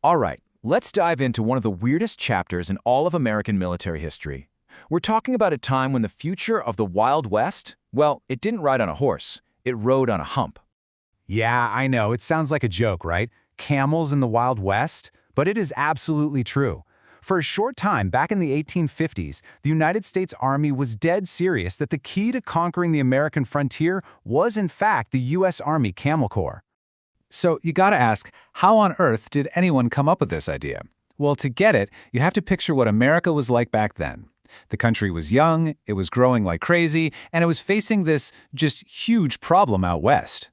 All right, let's dive into one of the weirdest chapters in all of American military history. We're talking about a time when the future of the Wild West, well, it didn't ride on a horse, it rode on a hump. Yeah, I know, it sounds like a joke, right? Camels in the Wild West? But it is absolutely true. For a short time, back in the 1850s, the United States Army was dead serious that the key to conquering the American frontier was, in fact, the U.S. Army Camel Corps. So you gotta ask, how on earth did anyone come up with this idea? Well, to get it, you have to picture what America was like back then. The country was young, it was growing like crazy, and it was facing this just huge problem out west.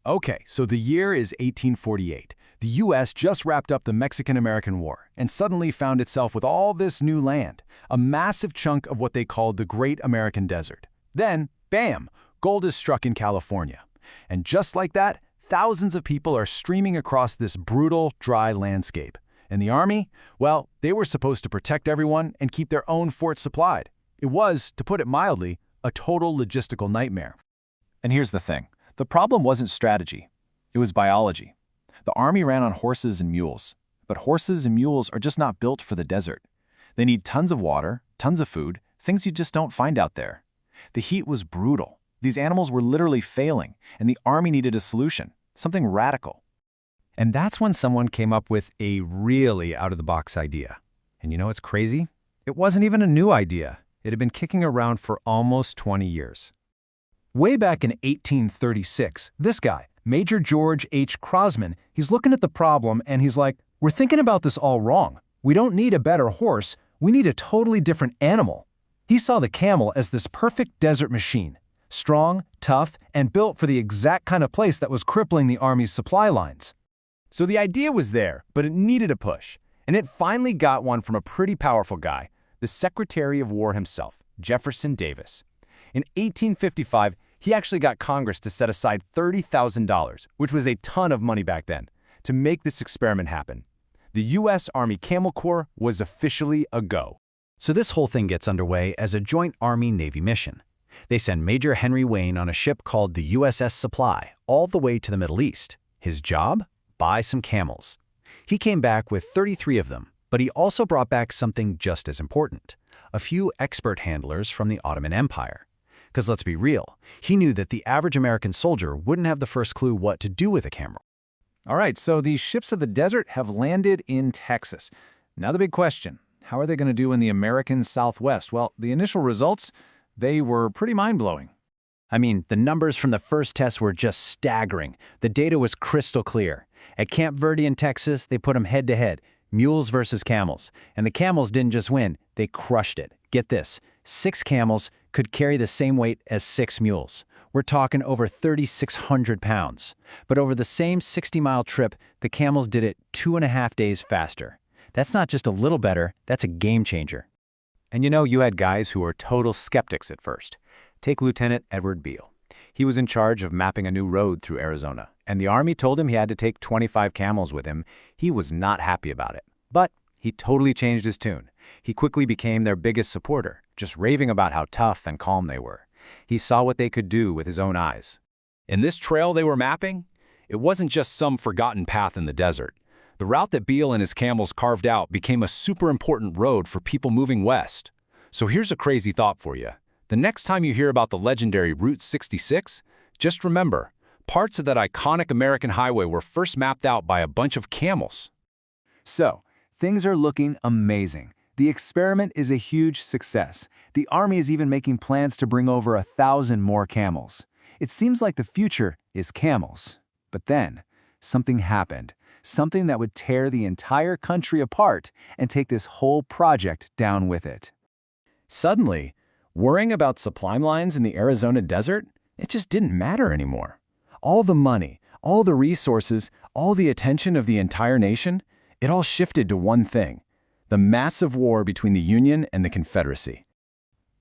Okay, so the year is 1848. The U.S. just wrapped up the Mexican-American War and suddenly found itself with all this new land, a massive chunk of what they called the Great American Desert. Then, bam, gold is struck in California. And just like that, thousands of people are streaming across this brutal, dry landscape. And the Army? Well, they were supposed to protect everyone and keep their own fort supplied. It was, to put it mildly, a total logistical nightmare. And here's the thing. The problem wasn't strategy. It was biology. The Army ran on horses and mules. But horses and mules are just not built for the desert. They need tons of water, tons of food, things you just don't find out there. The heat was brutal. These animals were literally failing, and the Army needed a solution, something radical. And that's when someone came up with a really out-of-the-box idea. And you know what's crazy? It wasn't even a new idea. It had been kicking around for almost 20 years. Way back in 1836, this guy, Major George H. Crosman, he's looking at the problem and he's like, we're thinking about this all wrong. We don't need a better horse, we need a totally different animal. He saw the camel as this perfect desert machine, strong, tough, and built for the exact kind of place that was crippling the Army's supply lines. So the idea was there, but it needed a push. And it finally got one from a pretty powerful guy, the Secretary of War himself, Jefferson Davis. In 1855, he actually got Congress to set aside $30,000, which was a ton of money back then, to make this experiment happen. The U.S. Army Camel Corps was officially a go. So this whole thing gets underway as a joint Army-Navy mission. They send Major Henry Wayne on a ship called the USS Supply all the way to the Middle East. His job? Buy some camels. He came back with 33 of them, but he also brought back something just as important, a few expert handlers from the Ottoman Empire. Because let's be real, he knew that the average American soldier wouldn't have the first clue what to do with a camel. All right, so these ships of the desert have landed in Texas. Now the big question, how are they going to do in the American Southwest? Well, the initial results, they were pretty mind-blowing. I mean, the numbers from the first test were just staggering. The data was crystal clear. At Camp Verde in Texas, they put them head-to-head, mules versus camels. And the camels didn't just win, they crushed it. Get this, 6 camels could carry the same weight as 6 mules. We're talking over 3,600 pounds. But over the same 60-mile trip, the camels did it 2.5 days faster. That's not just a little better, that's a game changer. And you know, you had guys who were total skeptics at first. Take Lieutenant Edward Beale. He was in charge of mapping a new road through Arizona, and the Army told him he had to take 25 camels with him. He was not happy about it. But he totally changed his tune. He quickly became their biggest supporter, just raving about how tough and calm they were. He saw what they could do with his own eyes. And this trail they were mapping? It wasn't just some forgotten path in the desert. The route that Beale and his camels carved out became a super important road for people moving west. So here's a crazy thought for you. The next time you hear about the legendary Route 66, just remember, parts of that iconic American highway were first mapped out by a bunch of camels. So, things are looking amazing. The experiment is a huge success. The Army is even making plans to bring over 1,000 more camels. It seems like the future is camels. But then, something happened. Something that would tear the entire country apart and take this whole project down with it. Suddenly, worrying about supply lines in the Arizona desert, it just didn't matter anymore. All the money, all the resources, all the attention of the entire nation, it all shifted to one thing: the massive war between the Union and the Confederacy.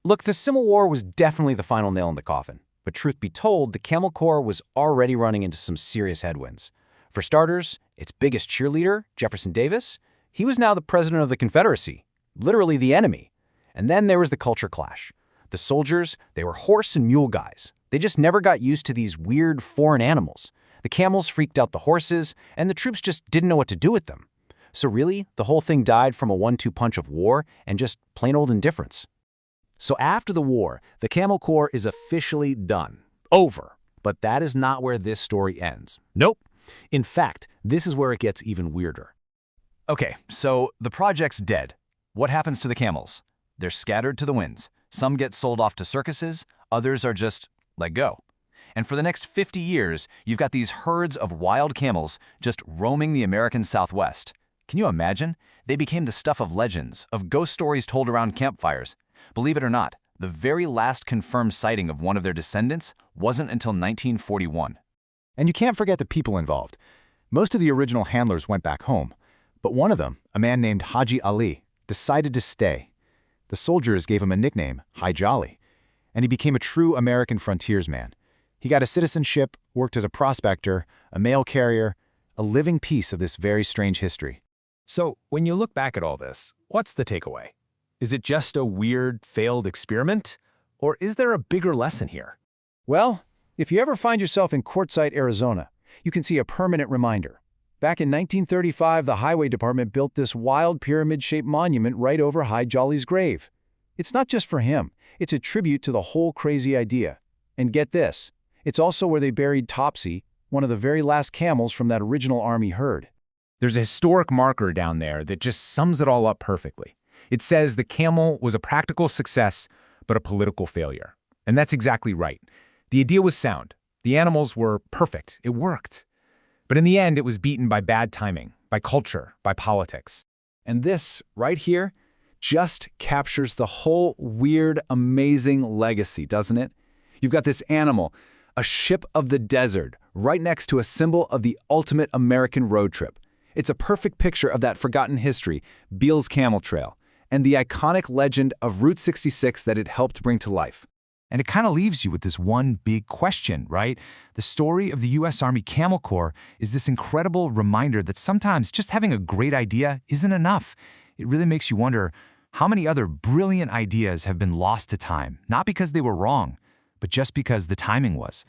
Look, the Civil War was definitely the final nail in the coffin. But truth be told, the Camel Corps was already running into some serious headwinds. For starters, its biggest cheerleader, Jefferson Davis, he was now the president of the Confederacy, literally the enemy. And then there was the culture clash. The soldiers, they were horse and mule guys. They just never got used to these weird foreign animals. The camels freaked out the horses, and the troops just didn't know what to do with them. So really, the whole thing died from a 1-2 punch of war and just plain old indifference. So after the war, the Camel Corps is officially done. Over. But that is not where this story ends. Nope. In fact, this is where it gets even weirder. Okay, so the project's dead. What happens to the camels? They're scattered to the winds. Some get sold off to circuses, others are just let go. And for the next 50 years, you've got these herds of wild camels just roaming the American Southwest. Can you imagine? They became the stuff of legends, of ghost stories told around campfires. Believe it or not, the very last confirmed sighting of one of their descendants wasn't until 1941. And you can't forget the people involved. Most of the original handlers went back home, but one of them, a man named Haji Ali, decided to stay. The soldiers gave him a nickname, Hi Jolly, and he became a true American frontiersman. He got a citizenship, worked as a prospector, a mail carrier, a living piece of this very strange history. So, when you look back at all this, what's the takeaway? Is it just a weird, failed experiment? Or is there a bigger lesson here? Well, if you ever find yourself in Quartzsite, Arizona, you can see a permanent reminder. Back in 1935, the Highway Department built this wild pyramid-shaped monument right over Hi Jolly's grave. It's not just for him. It's a tribute to the whole crazy idea. And get this, it's also where they buried Topsy, one of the very last camels from that original Army herd. There's a historic marker down there that just sums it all up perfectly. It says the camel was a practical success, but a political failure. And that's exactly right. The idea was sound. The animals were perfect. It worked. But in the end, it was beaten by bad timing, by culture, by politics. And this, right here, just captures the whole weird, amazing legacy, doesn't it? You've got this animal, a ship of the desert, right next to a symbol of the ultimate American road trip. It's a perfect picture of that forgotten history, Beale's Camel Trail, and the iconic legend of Route 66 that it helped bring to life. And it kind of leaves you with this one big question, right? The story of the U.S. Army Camel Corps is this incredible reminder that sometimes just having a great idea isn't enough. It really makes you wonder how many other brilliant ideas have been lost to time, not because they were wrong, but just because the timing was.